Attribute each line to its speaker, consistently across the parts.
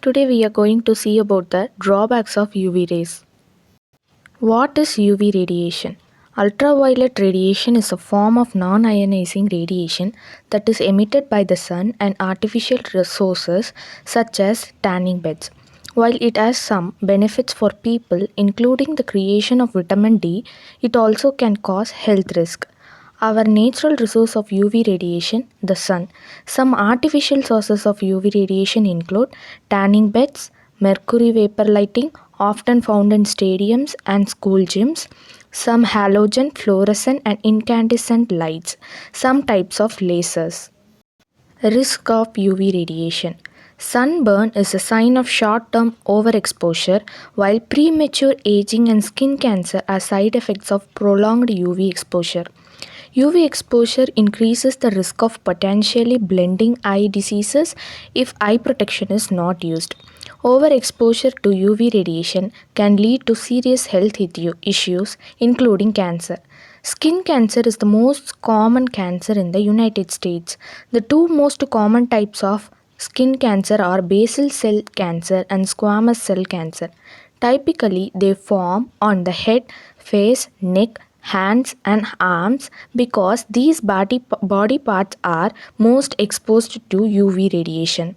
Speaker 1: Today we are going to see about the drawbacks of UV rays. What is UV radiation? Ultraviolet radiation is a form of non-ionizing radiation that is emitted by the sun and artificial sources such as tanning beds. While it has some benefits for people, including the creation of vitamin D, it also can cause health risk. Our natural resource of UV radiation, the sun. Some artificial sources of UV radiation include tanning beds, mercury vapor lighting, often found in stadiums and school gyms, some halogen, fluorescent, and incandescent lights, some types of lasers. Risk of UV radiation. Sunburn is a sign of short term overexposure, while premature aging and skin cancer are side effects of prolonged UV exposure. UV exposure increases the risk of potentially blinding eye diseases if eye protection is not used. Overexposure to UV radiation can lead to serious health issues, including cancer. Skin cancer is the most common cancer in the United States. The two most common types of skin cancer are basal cell cancer and squamous cell cancer. Typically, they form on the head, face, neck, hands, and arms because these body parts are most exposed to UV radiation.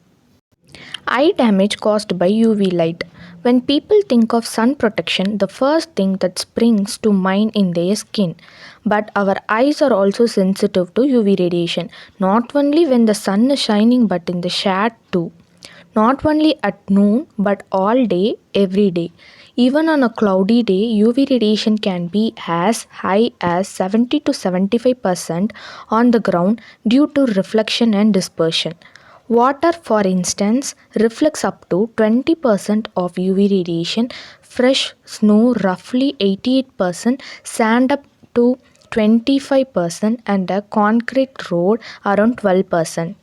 Speaker 1: Eye damage caused by UV light. When people think of sun protection, the first thing that springs to mind in their skin. But our eyes are also sensitive to UV radiation, not only when the sun is shining but in the shade too. Not only at noon but all day, every day. Even on a cloudy day, UV radiation can be as high as 70 to 75% on the ground due to reflection and dispersion. Water, for instance, reflects up to 20% of UV radiation, fresh snow roughly 88%, sand up to 25%, and a concrete road around 12%.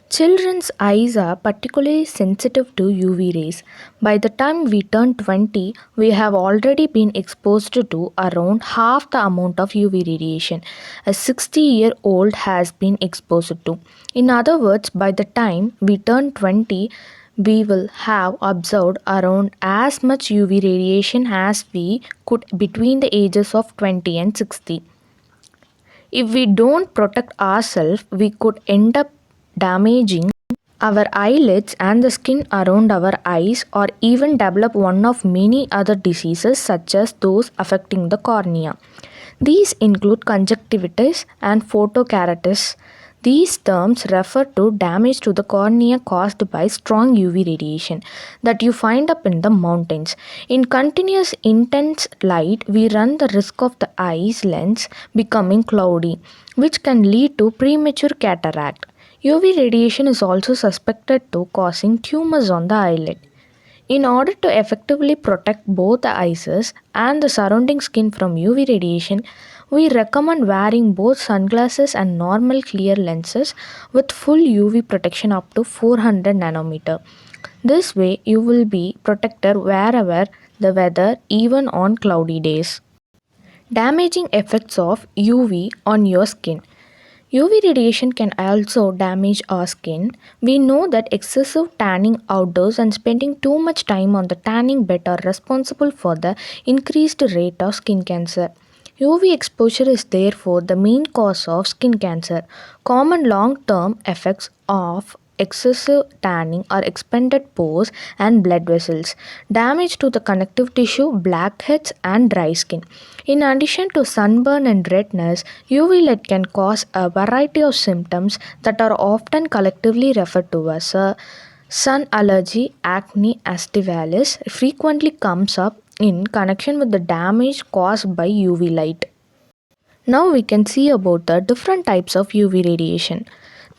Speaker 1: Children's eyes are particularly sensitive to UV rays. By the time we turn 20, we have already been exposed to around half the amount of UV radiation a 60-year-old has been exposed to. In other words, by the time we turn 20, we will have absorbed around as much UV radiation as we could between the ages of 20 and 60. If we don't protect ourselves, we could end up damaging our eyelids and the skin around our eyes, or even develop one of many other diseases such as those affecting the cornea. These include conjunctivitis and photokeratitis. These terms refer to damage to the cornea caused by strong UV radiation that you find up in the mountains. In continuous intense light, we run the risk of the eye's lens becoming cloudy, which can lead to premature cataract. UV radiation is also suspected to causing tumors on the eyelid. In order to effectively protect both the eyes and the surrounding skin from UV radiation, we recommend wearing both sunglasses and normal clear lenses with full UV protection up to 400 nanometer. This way, you will be protected wherever the weather, even on cloudy days. Damaging effects of UV on your skin. UV radiation can also damage our skin. We know that excessive tanning outdoors and spending too much time on the tanning bed are responsible for the increased rate of skin cancer. UV exposure is therefore the main cause of skin cancer. Common long term effects of excessive tanning are expanded pores and blood vessels, damage to the connective tissue, blackheads, and dry skin. In addition to sunburn and redness, UV light can cause a variety of symptoms that are often collectively referred to as sun allergy. Acne astivalis frequently comes up in connection with the damage caused by UV light. Now we can see about the different types of UV radiation.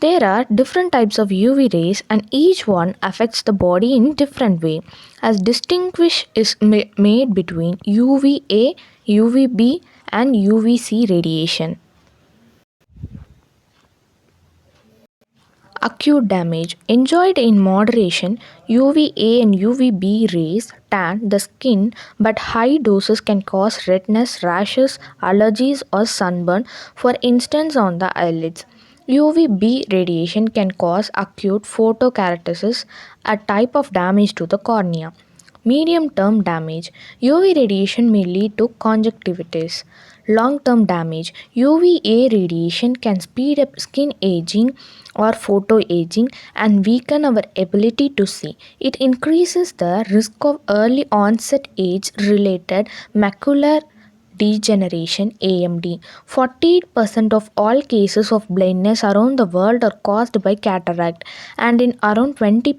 Speaker 1: There are different types of UV rays and each one affects the body in different way. As distinguish is made between UVA, UVB and UVC radiation. Acute damage. Enjoyed in moderation, UVA and UVB rays tan the skin, but high doses can cause redness, rashes, allergies, or sunburn, for instance, on the eyelids. UVB radiation can cause acute photokeratosis, a type of damage to the cornea. Medium term damage. UV radiation may lead to conjunctivitis. Long term damage. UVA radiation can speed up skin aging or photo aging and weaken our ability to see. It increases the risk of early onset age related macular degeneration AMD. 48% of all cases of blindness around the world are caused by cataract, and in around 20%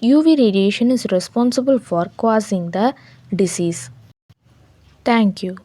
Speaker 1: UV radiation is responsible for causing the disease. Thank you.